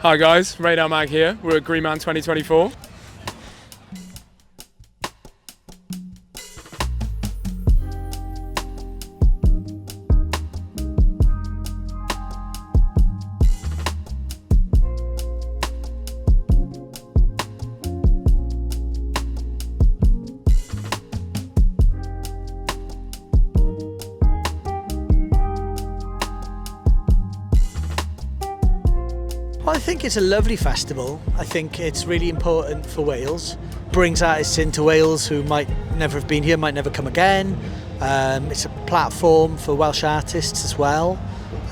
Hi guys, Radar Mag here. We're at Green Man 2024. Well, I think it's a lovely festival. I think it's really important for Wales. Brings artists into Wales who might never have been here, might never come again. It's a platform for Welsh artists as well.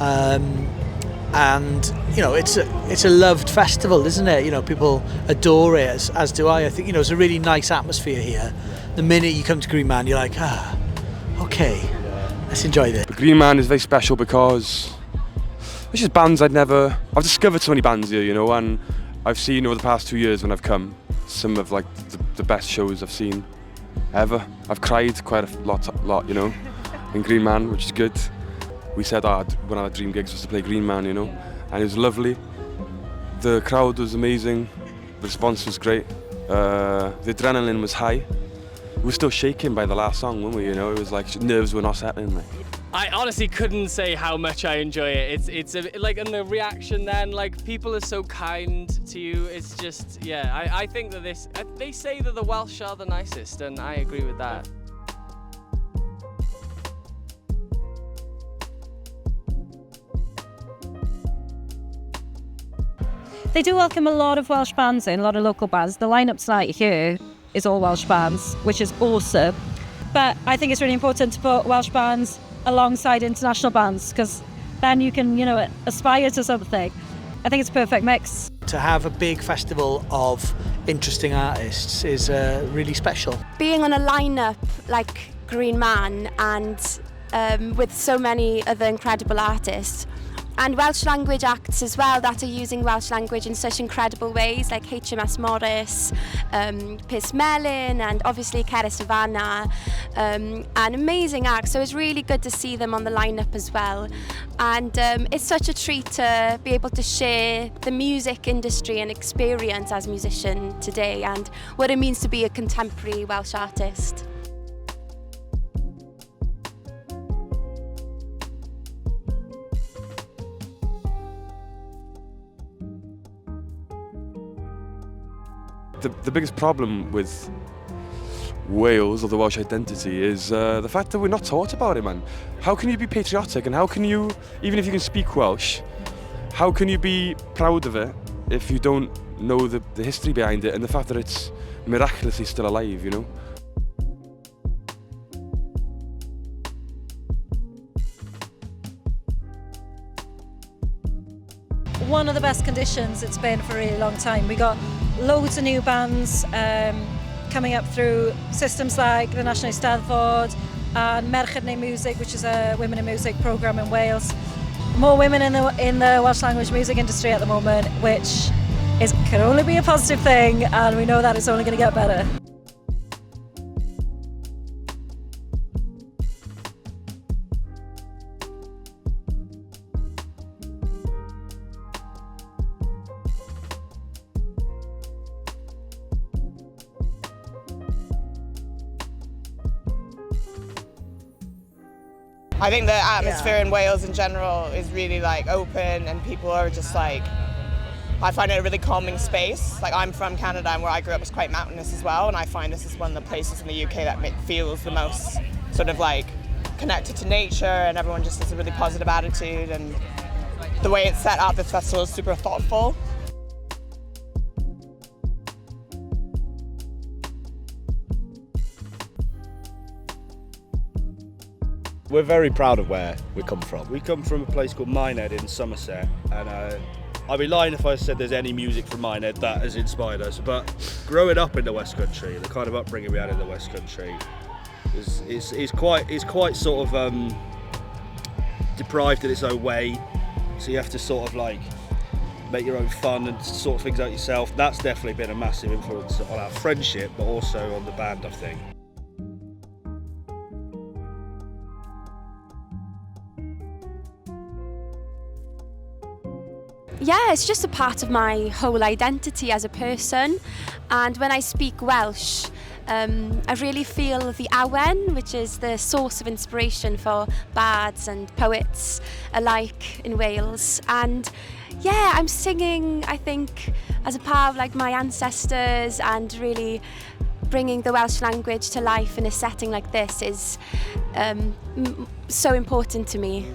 And you know, it's a loved festival, isn't it? You know, people adore it, as do I. I think, you know, it's a really nice atmosphere here. The minute you come to Green Man, you're like, okay, let's enjoy this. But Green Man is very special because it's just bands I've discovered so many bands here, you know, and I've seen over the past 2 years when I've come, some of like the best shows I've seen ever. I've cried quite a lot, you know, in Green Man, which is good. We said one of our dream gigs was to play Green Man, you know, and it was lovely. The crowd was amazing, the response was great, the adrenaline was high. We were still shaking by the last song, weren't we, you know, it was like nerves were not settling. Like. I honestly couldn't say how much I enjoy it. It's like, and the reaction then, like, people are so kind to you. It's just, yeah, I think that they say that the Welsh are the nicest, and I agree with that. They do welcome a lot of Welsh bands in, a lot of local bands. The lineup tonight here is all Welsh bands, which is awesome. But I think it's really important to put Welsh bands alongside international bands, because then you can, you know, aspire to something. I think it's a perfect mix. To have a big festival of interesting artists is really special. Being on a lineup like Green Man and with so many other incredible artists, and Welsh language acts as well that are using Welsh language in such incredible ways, like HMS Morris, Piers Mellin, and obviously Cerys Savannah, and amazing acts. So it's really good to see them on the lineup as well. And it's such a treat to be able to share the music industry and experience as a musician today, and what it means to be a contemporary Welsh artist. The biggest problem with Wales, or the Welsh identity, is the fact that we're not taught about it, man. How can you be patriotic, and how can you, even if you can speak Welsh, how can you be proud of it if you don't know the history behind it and the fact that it's miraculously still alive, you know? One of the best conditions it's been for a really long time. We got loads of new bands coming up through systems like the National Eisteddfod and Merched Neu Music, which is a women in music programme in Wales. More women in the Welsh language music industry at the moment, which can only be a positive thing, and we know that it's only going to get better. I think the atmosphere in Wales in general is really like open, and people are just like, I find it a really calming space. Like, I'm from Canada, and where I grew up was quite mountainous as well, and I find this is one of the places in the UK that feels the most sort of like connected to nature, and everyone just has a really positive attitude, and the way it's set up, this festival is super thoughtful. We're very proud of where we come from. We come from a place called Minehead in Somerset, and I'd be lying if I said there's any music from Minehead that has inspired us, but growing up in the West Country, the kind of upbringing we had in the West Country, is quite sort of deprived in its own way, so you have to sort of like make your own fun and sort things out yourself. That's definitely been a massive influence on our friendship, but also on the band, I think. yeah, it's just a part of my whole identity as a person. And when I speak Welsh, I really feel the awen, which is the source of inspiration for bards and poets alike in Wales. And yeah, I'm singing, I think, as a part of like my ancestors, and really bringing the Welsh language to life in a setting like this is so important to me.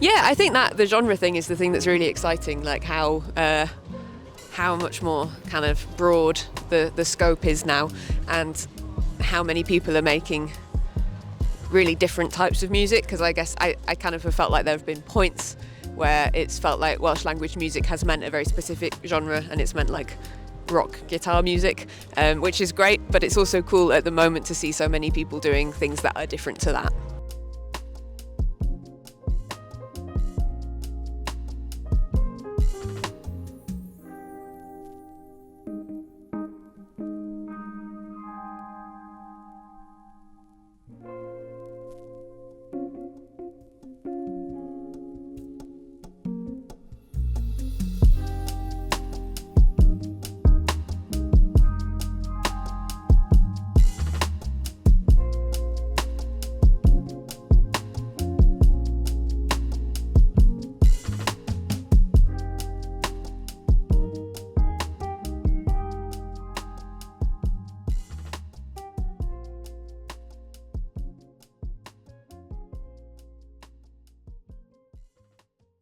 Yeah, I think that the genre thing is the thing that's really exciting, like how much more kind of broad the scope is now, and how many people are making really different types of music, because I guess I kind of have felt like there have been points where it's felt like Welsh language music has meant a very specific genre, and it's meant like rock guitar music, which is great, but it's also cool at the moment to see so many people doing things that are different to that.